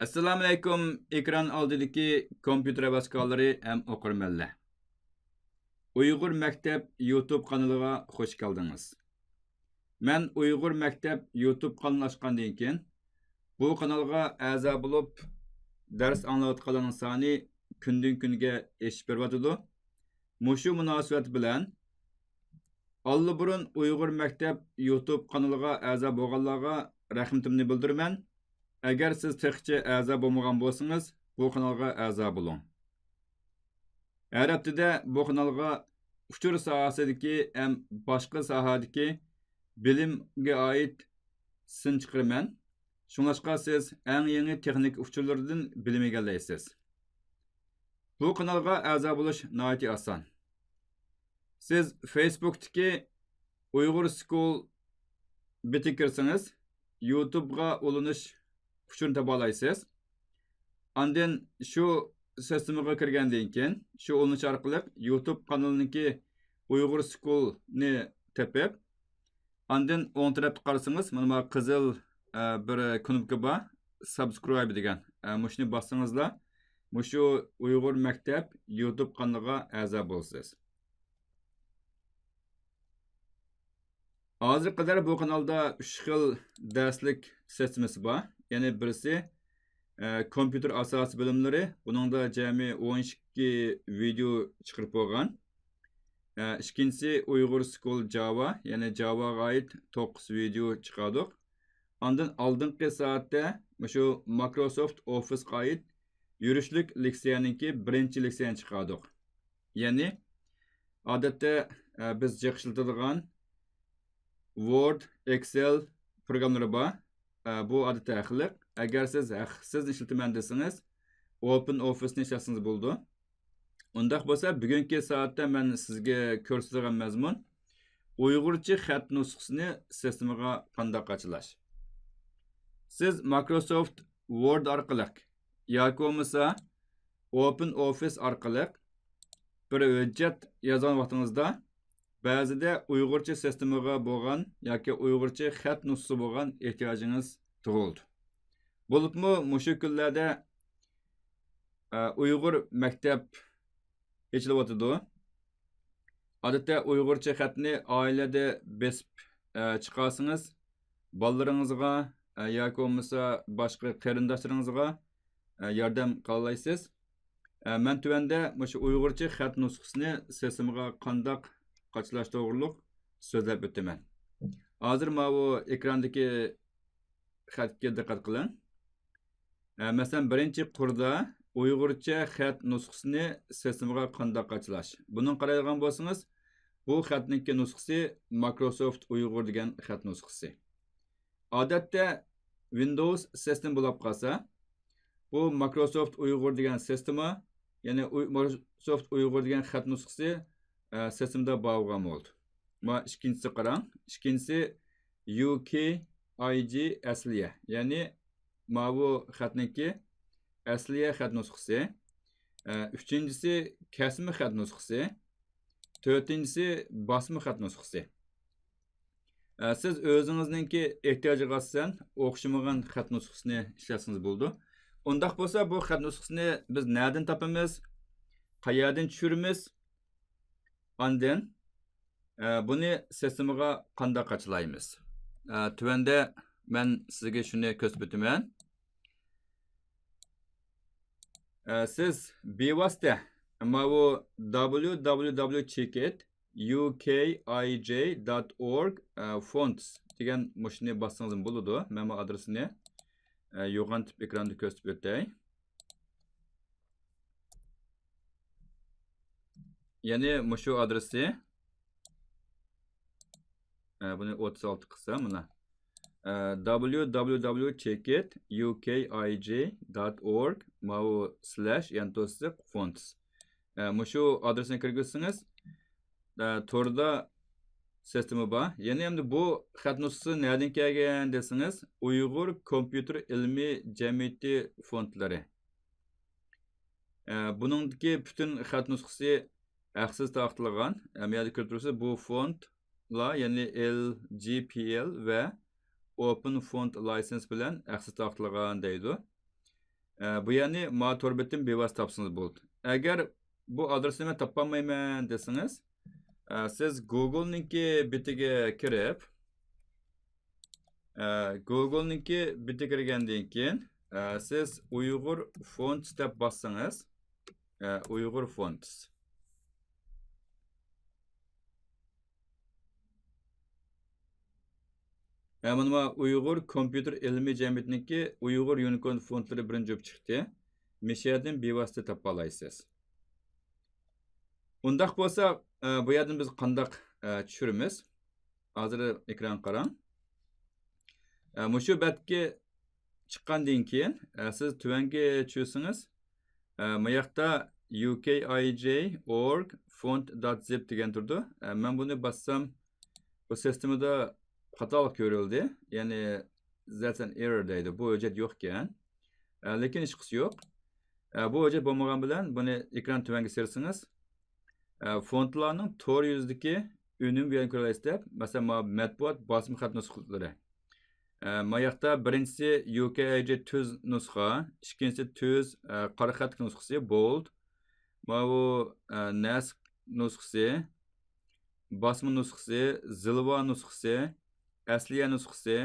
Assalomu alaykum ekran oldidagi kompyuter havaskorlari ham o'qirmanlar. Uyg'ur maktab YouTube kanaliga xush keldingiz. Men Uyg'ur maktab YouTube kanalini ochgandan keyin bu kanalga a'zo bo'lib dars anglayotganlarning soni kundan kunga oshib boryotidi. Mushu munosabat bilan allburun Uyg'ur maktab YouTube kanaliga a'zo bo'lganlarga rahmatimni bildiraman. Agar siz texnicha a'zo bo'lmagan bo'lsangiz, bu kanalga a'zo bo'ling. Har haftada bu kanalga uchur sohasidagi ham boshqa sohadagi bilimga oid sin chiqaraman. Shuningdek, siz eng yangi texnik uchurlardan bilim egallaysiz. Bu kanalga a'zo bo'lish nihoyatda oson. Siz Facebook'dagi Uyg'ur School bitib kirsangiz, YouTube'ga ulanish uchun tapa olasınız. Ondan shu sistemaga kirgandan keyin shu ulanish orqali YouTube kanalidagi Uyg'ur School'ni tepib, ondan o'ng tarafga qarasangiz, mana bu qizil bir knopka bor, subscribe degan. Mushuni bossangizlar, mushu Uyg'ur maktab YouTube kanaliga a'zo bo'lasiz. Hozir qadar bu kanalda 3 xil darslik sistemasi bor. Yani birisi kompüter asası bilimleri. Bunun da cemi 12 video çıkırıp olgan. İkincisi Uyghur School Java. Yani Java'ga ait 9 video çıkardık. Ondan aldığınki saatte şu Microsoft Office'ga ait yürüşlük leksiyanınki birinci leksiyan çıkardık. Yani adette biz yakışıltırdıgan Word, Excel programları var. Bu adı təxliq. Əgər siz haqsız işlətmən desiniz, Open Office-ni işləsiniz buldu. Ondaq bolsa, bugünkü saatda mən sizə göstərəcəyim məzmun Uyğurca xətt nüsxəsini sistemaga qandaq açılaş. Siz Microsoft Word arqılıq yoki bo'lmasa Open Office arqılıq bir hujjat yazgan vaqtingizda ba'zida Uyg'urcha sistemaga bo'lgan yoki Uyg'urcha xat nusxasi bo'lgan ehtiyojingiz tug'ildi. Bo'libmi, mushu kunlarda Uyg'ur maktab ichilyotidi. Odatda Uyg'urcha xatni oilada besib chiqarsangiz, bolalaringizga yoki bo'lmasa boshqa qarindoshlaringizga yordam qilaysiz. Men tuvanda mushu Uyg'urcha xat nusxasini sistemaga qandaq qaçlash to'g'riliq so'zlab o'taman. Hozir mana bu ekrandagi xatga diqqat qiling. Masalan, birinchi qurda Uyg'urcha xat nusxasini sistemaga qanday qaçlash. Bunun qaraydigan bo'lsangiz, bu xatning nusxasi Microsoft Uyg'ur degan xat nusxasi. Odatda Windows sistem bo'lib qolsa, bu Microsoft Uyg'ur degan sistema, ya'ni Microsoft Uyg'ur degan xat nusxasi sistemda bağlam oldu. Ma ikincisi qarang. İkincisi UKIG asliye. Yani ma bu xatniki asliye xat nusxası. Üçüncüsü kesme xat nusxası. Dördüncüsü basma xat nusxası. Siz özünüzninki ehtiyacıga asasen o'xshamagan xat nusxasini ishlashingiz bo'ldi. Undaq bo'lsa, bu xat nusxasini biz nereden topamiz? Qayerdan tushiramiz? Ondan buni sistemaga qanday qaçlaymiz? Tuvanda men sizga shuni ko'rsataman. Siz bevosita mana bu www.ukij.org fonts degan mushuni bossangiz bo'ladi. Men bu adresini yo'g'antib ekranda ko'rsatib o'tay. Yani mushu adresi bunu 36 kısa mı? www.ukij.org /fonts mushu adresine kirgirsiniz. Torda sistemi var. Yani hem de bu xat nusxası nereden kelgan desiniz? Uyghur Kompüter İlmi Cemiyeti fontları. Bunundaki bütün xat nusxası haqsiz taqtilgan. Amaliyotda ko'rib turibsiz, bu fontlar, ya'ni LGPL va Open Font License bilan haqsiz taqtilgan deydi. Bu yani ma torbetim bevas tapsınız buldu. Eğer bu adresini ben tapamayman desiniz, siz Google'ninki bitiga kirib, Google'ninki bitiga kirgandan keyin siz Uyg'ur Fonts deb bassangiz, Uyg'ur Fonts. Mana Uyg'ur kompyuter ilmiy jamiyatininki Uyg'ur Unicorn fontlari birinchi bo'lib chiqdi. Meshadan bevosita topa olasiz. Undaq bo'lsa, bu yerdan biz qandaq tushiramiz? Hozir ekran qarang. Mushu betga chiqqandan keyin siz tuvanga tushirsangiz, bu yoqda ukij.org font.zip degan turdi. Men buni bassam, bu sistemada xatolik ko'rildi. Ya'ni zaten error deydi. Bu hujjat yo'q ekan. Lekin hech qisi yo'q. Bu hujjat bo'lmagan bilan buni ekran tuvanga sersangiz, fontlarning tor yuzidagi unum bilan ko'rasiz deb, masalan, matbuot bosim xat nusxalari. Bu yoqda birinchisi UKIJ tuz nusxa, ikkinchisi tuz qora xat nusxasi bold, bu nasx nusxasi, bosma nusxasi, zilva nusxasi, asliya nusxasi,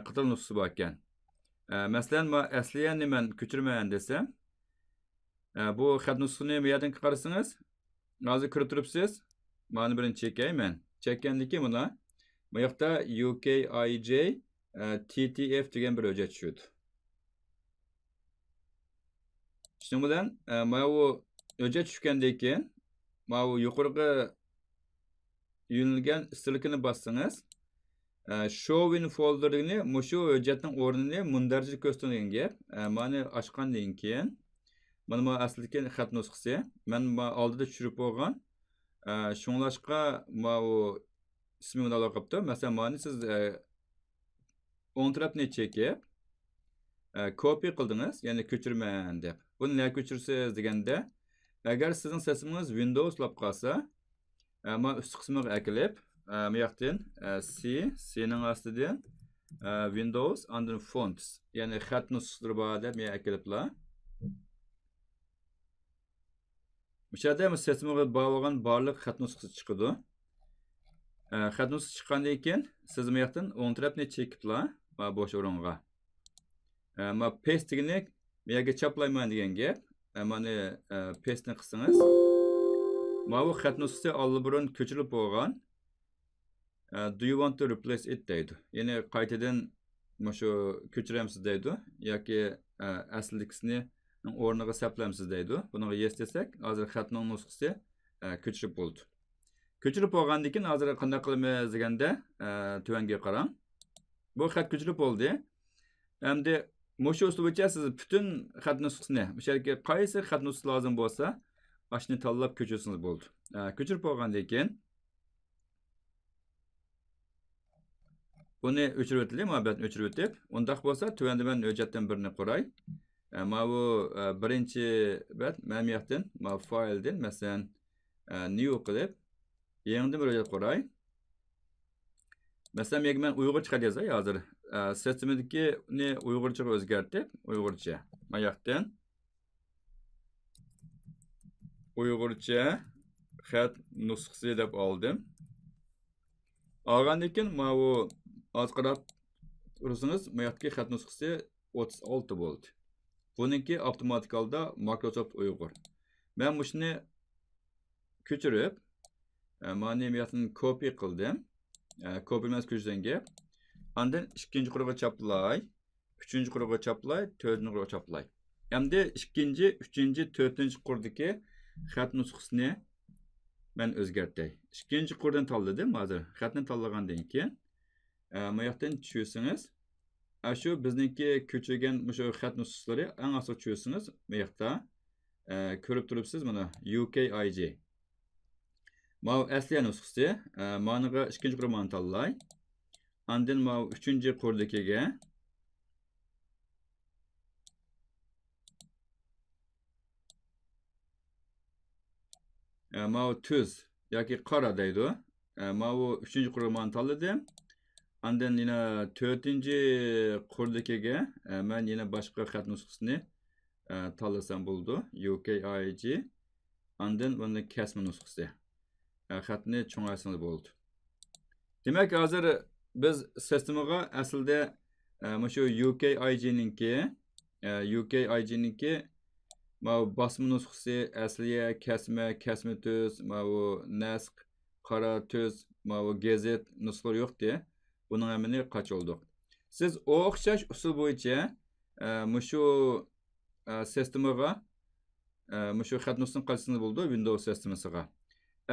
qator nusxasi bor ekan. Masalan, men asliyani men ko'chirmayman desam, bu xat nusxasini bu yerdan qarasangiz, hozir kirib turibsiz. Mana birini chekayman. Chekkandan keyin buni bu yoqda UKIJ TTF degan bir hujjat tushdi. Shuning bilan mana bu hujjat tushgandan keyin mana bu yuqoriga yo'nalgan stilkini bassangiz, show in folderini mushu hujjatning o'rnini mundarja ko'rsatadigan gap. Mana ochgandan keyin mana aslidagi xat nusxasi men oldida tushirib qo'ygan. Shunglashqa mana bu ismi bilan qolibdi. Masalan, mana siz o'ng tarafni chekib copy qildingiz, ya'ni ko'chirman deb. Buni nima ko'chirsiz deganda, agar sizning sesimiz Windows lab qolsa, mana üst qismiga akilib, bu yoqdan C'ning ostidan Windows under fonts, ya'ni xat nusxalari bor deb men akiliblar. Bu yerda sesimiga bog'lagan barliq xat nusxasi chiqadi. Xat nusxasi chiqqandan keyin siz bu yoqdan o'ng tarafni chekiblar, mana bo'sh o'ringa. Mana paste degani bu yerga chaplayman degan gap. Mana paste'ni qilsangiz, mana bu xat nusxasi allburun ko'chirib bo'lgan. Do you want to replace it deydi. Ya'ni qaytadan mana shu ko'chiramsiz deydi yoki aslilikisini o'rniga saplamsiz deydi. Buni yes desak, hozir xatning nusxasi ko'chirib bo'ldi. Ko'chirib bo'lgandan keyin hozir qanday qilamiz deganda, tuvanga qarang. Bu xat ko'chirib bo'ldi. Endi mushu usul bo'yicha siz butun xat nusxasini, o'sha yerga qaysi xat nusxasi lozim bo'lsa, ashni tanlab ko'chirsangiz bo'ldi. Ko'chirib bo'lgandan keyin buni o'chirib o'taylik, muhabbatni o'chirib o'tib, undaq bo'lsa, tuvanda men hujjatdan birini qo'ray. Mana bu birinchi bet men bu yoqdan, mana filedan, masalan, new qilib, yangidan bir hujjat qo'ray. Masalan, men Uyg'urcha qilib yozay hozir. Sistemdagini Uyg'urchaga o'zgartib, Uyg'urcha. Mana yoqdan Uyg'urcha xat nusxasi deb oldim. Olgandan keyin mana bu qarab tursangiz, bu yoqdagi xat nusxasi 36 bo'ldi. Buniki avtomatik holda Microsoft Uyg'ur. Men buni ko'chirib, mana bu yoqdan copy qildim. Copy emas ko'chirgan gap. Ondan ikkinchi quruqqa chaplay, uchinchi quruqqa chaplay, to'rtinchi quruqqa chaplay. Endi ikkinchi, uchinchi, to'rtinchi qurdagi xat nusxasini men o'zgartay. Ikkinchi qurdan tanladim hozir. Xatni tanlagandan keyin bu yoqdan tushirsangiz, shu bizniki ko'chirgan shu xat nusxalari eng asosiy tushirsangiz, bu yoqda ko'rib turibsiz mana UKIJ. Mana asliy nusxasi, managa ikkinchi qurmani tanlay. Ondan mana uchinchi qurdagiga mana tuz yoki qora deydi. Mana bu uchinchi qurmani tanladim. Ondan yana to'rtinchi qurdagiga men yana boshqa xat nusxasini tanlasam bo'ldi. UKIG. Ondan buni kesme nusxası. Xatni cho'ngaysangiz bo'ldi. Demak, hozir biz sistemaga aslida shu UKIG-ninki basma nusxası, asliya, kesme tuz, nasq, qara tuz, gazet nusxalar yo'qdi. Buning hamini qach oldik. Siz o'xshash usul bo'yicha shu sistemaga shu xat nusxasini qachsangiz bo'ldi Windows sistemasiga.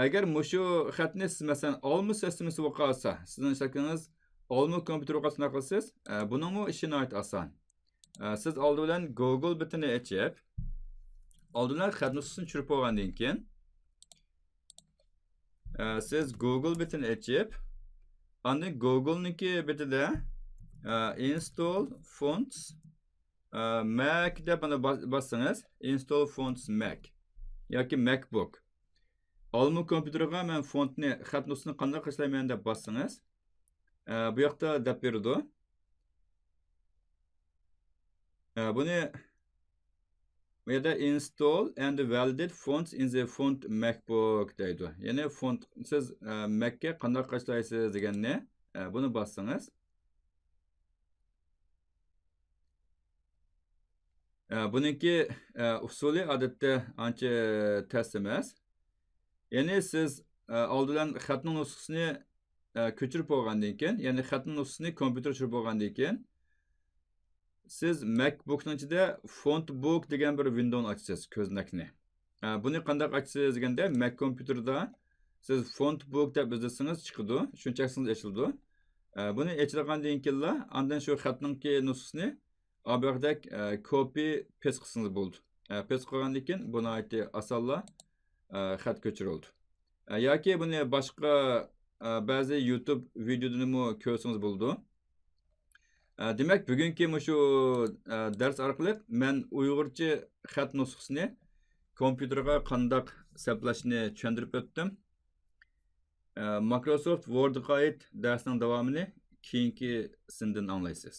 Agar shu xatni siz masalan olma sistemasi bo'lib qolsa, sizning ishlatingiz olma kompyuter orqasida qilsangiz, buning ishi nihoyat oson. Siz oldin bilan Google bitini ochib, oldindan xat nusxasini tushirib olgandan keyin siz Google bitini ochib, ondan Google'niki bitida install fonts Mac deb bana bassangiz, install fonts Mac yoki MacBook. Olma kompyuterga men fontni, xat nusxasini qanday qilishlayman deb bassangiz, bu yoqda deb berdi. Buni bu yerda install and validate fonts in the font MacBook deydi. Ya'ni font siz Mac'ga qanday qilishlaysiz deganni buni bassangiz, buniki usuli odatda ancha tez emas. Ya'ni siz oldindan xatning nusxasini ko'chirib olgandan keyin, ya'ni xatning nusxasini kompyuterga tushirib olgandan keyin, siz MacBookning ichida Fontbook degan bir windowni ochasiz, ko'znakni. Buni qanday ochasiz deganda, Mac kompyuterda siz Fontbook deb izlasangiz chiqadi, shunchasiz ochiladi. Buni ochilgandan keyin, ondan shu xatning nusxasini obyoqdak copy paste qilsangiz bo'ldi. Paste qilgandan keyin buni aytdi osonla xat ko'chirildi. Yoki buni boshqa ba'zi YouTube videolarni ko'rsangiz bo'ldi. Demak, bugungi shu dars orqali men Uyg'urcha xat nusxasini kompyuterga qanday saplashni tushuntirib o'tdim. Microsoft Word'ga oid darsning davomini keyingi sindan anglaysiz.